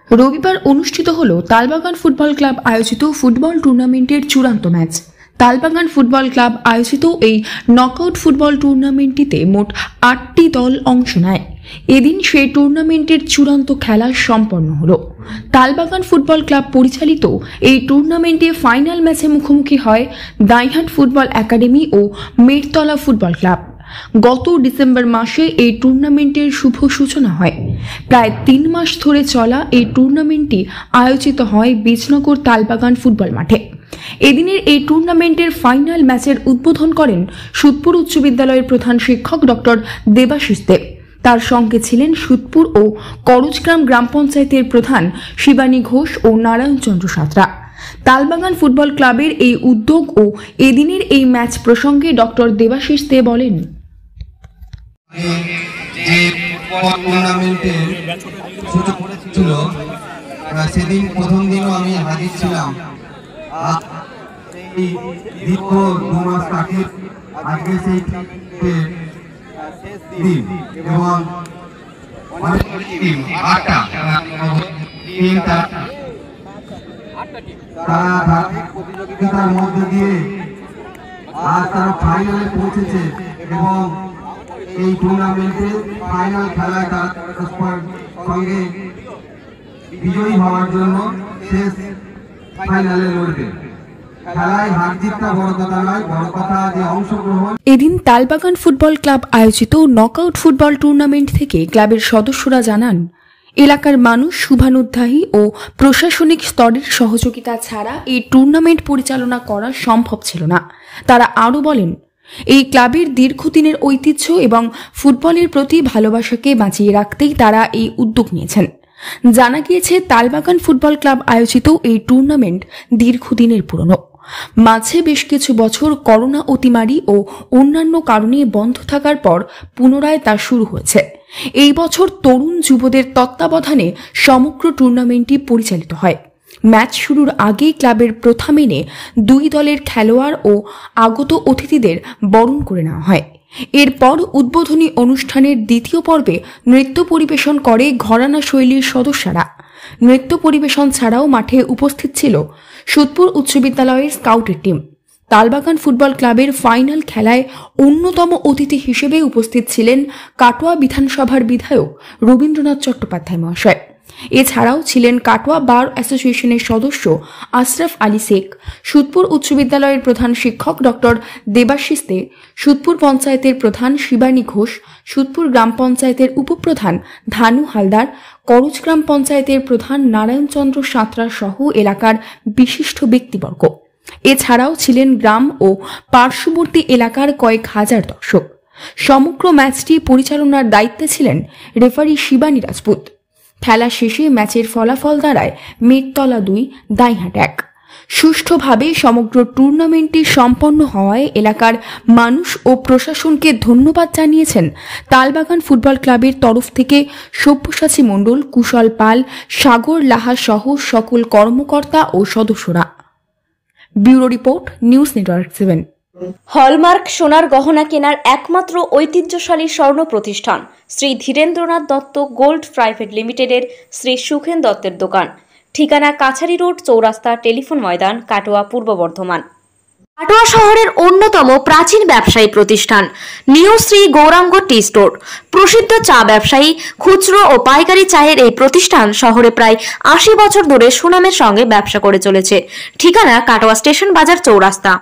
রবিবার অনুষ্ঠিত হল তালবাগান ফুটবল ক্লাব আয়োজিত ফুটবল টুর্নামেন্টের চূড়ান্ত ম্যাচ। তালবাগান ফুটবল ক্লাব আয়োজিত এই নকআউট ফুটবল টুর্নামেন্টটিতে মোট ৮টি দল অংশ নেয়। এদিন সেই টুর্নামেন্টের চূড়ান্ত খেলা সম্পন্ন হল। তালবাগান ফুটবল ক্লাব পরিচালিত এই টুর্নামেন্টে ফাইনাল ম্যাচে মুখোমুখি হয় দাইহাট ফুটবল একাডেমি ও মেটতলা ফুটবল ক্লাব। গত ডিসেম্বর মাসে এই টুর্নামেন্টের শুভ সূচনা হয়। প্রায় ৩ মাস ধরে চলা এই টুর্নামেন্টটি আয়োজিত হয় বীজনগর তালবাগান ফুটবল মাঠে। এদিনের এই টুর্নামেন্টের ফাইনাল ম্যাচের উদ্বোধন করেন সুদপুর উচ্চ বিদ্যালয়ের প্রধান শিক্ষক ডক্টর দেবাশিস দেব। তার সঙ্গে ছিলেন সুদপুর ও করজগ্রাম গ্রাম পঞ্চায়েতের প্রধান শিবানী ঘোষ ও নারায়ণ চন্দ্র সাঁতরা। তালবাগান ফুটবল ক্লাবের এই উদ্যোগ ও এদিনের এই ম্যাচ প্রসঙ্গে ডক্টর দেবাশিস দে বলেন, সেদিন প্রথম দিনও আমি হাজির ছিলাম। দীর্ঘ 2 মাস আগে আজকে সেই দিন এবং প্রতিযোগিতার মধ্য দিয়ে আজ তারা ফাইনালে পৌঁছেছে এবং এই টুর্নামেন্টে ফাইনাল খেলায় তারা সঙ্গে বিজয়ী হওয়ার জন্য শেষ ফাইনালে লড়বে। খেলায় হার জিতটা বড় কথা নয়, বড় কথা যে অংশগ্রহণ। এদিন তালবাগান ফুটবল ক্লাব আয়োজিত নকআউট ফুটবল টুর্নামেন্ট থেকে ক্লাবের সদস্যরা জানান, এলাকার মানুষ শুভানুধ্যায়ী ও প্রশাসনিক স্তরের সহযোগিতা ছাড়া এই টুর্নামেন্ট পরিচালনা করা সম্ভব ছিল না। তারা আরও বলেন, এই ক্লাবের দীর্ঘদিনের ঐতিহ্য এবং ফুটবলের প্রতি ভালোবাসাকে বাঁচিয়ে রাখতেই তারা এই উদ্যোগ নিয়েছেন। জানা গিয়েছে, তালবাগান ফুটবল ক্লাব আয়োজিত এই টুর্নামেন্ট দীর্ঘদিনের পুরনো। মাঝে বেশ কিছু বছর করোনা অতিমারি ও অন্যান্য কারণে বন্ধ থাকার পর পুনরায় তা শুরু হয়েছে। এই বছর তরুণ যুবদের তত্ত্বাবধানে সমগ্র টুর্নামেন্টটি পরিচালিত হয়। ম্যাচ শুরুর আগেই ক্লাবের প্রথা মেনে 2 দলের খেলোয়াড় ও আগত অতিথিদের বরণ করে নেওয়া হয়। এরপর উদ্বোধনী অনুষ্ঠানের দ্বিতীয় পর্বে নৃত্য পরিবেশন করে ঘরানা শৈলীর সদস্যরা। নৃত্য পরিবেশন ছাড়াও মাঠে উপস্থিত ছিল সুদপুর উচ্চ বিদ্যালয়ের স্কাউটের টিম। তালবাগান ফুটবল ক্লাবের ফাইনাল খেলায় অন্যতম অতিথি হিসেবে উপস্থিত ছিলেন কাটোয়া বিধানসভার বিধায়ক রবীন্দ্রনাথ চট্টোপাধ্যায় মহাশয়। এছাড়াও ছিলেন কাটোয়া বার অ্যাসোসিয়েশনের সদস্য আশরাফ আলী শেখ, সুদপুর উচ্চ বিদ্যালয়ের প্রধান শিক্ষক ডক্টর দেবাশিস দে, সুদপুর পঞ্চায়েতের প্রধান শিবানী ঘোষ, সুদপুর গ্রাম পঞ্চায়েতের উপপ্রধান ধানু হালদার, করজগ্রাম পঞ্চায়েতের প্রধান নারায়ণ চন্দ্র সাঁতরা সহ এলাকার বিশিষ্ট ব্যক্তিবর্গ। এছাড়াও ছিলেন গ্রাম ও পার্শ্ববর্তী এলাকার কয়েক হাজার দর্শক। সমগ্র ম্যাচটি পরিচালনার দায়িত্বে ছিলেন রেফারি শিবানী রাজপুত। খেলা শেষে ম্যাচের ফলাফল দাঁড়ায় মেটতলা 2, দাইহাট 1। সুষ্ঠুভাবে সমগ্র টুর্নামেন্টটি সম্পন্ন হওয়ায় এলাকার মানুষ ও প্রশাসনকে ধন্যবাদ জানিয়েছেন তালবাগান ফুটবল ক্লাবের তরফ থেকে সব্যসাচী মণ্ডল, কুশল পাল, সাগর লাহা সহ সকল কর্মকর্তা ও সদস্যরা। Bureau report, news network 7। Hallmark সোনার গহনা কেনার একমাত্র ঐতিহ্যশালী স্বর্ণ প্রতিষ্ঠান শ্রী ধীরেন্দ্রনাথ দত্ত গোল্ড প্রাইভেট লিমিটেডের শ্রী সুখেন দত্তের দোকান। ঠিকানা কাছারি রোড, চৌরাস্তা, টেলিফোন ময়দান, কাটোয়া, পূর্ব বর্ধমান। কাটোয়া শহরের অন্যতম প্রাচীন ব্যবসায়ী প্রতিষ্ঠান new Shri Gauranga tea store. প্রসিদ্ধ চা ব্যবসায়ী, খুচরো ও পাইকারি চায়ের এই প্রতিষ্ঠান শহরে প্রায় 80 বছর ধরে সুনামের সঙ্গে ব্যবসা করে চলেছে। ঠিকানা কাটোয়া স্টেশন বাজার, চৌরাস্তা।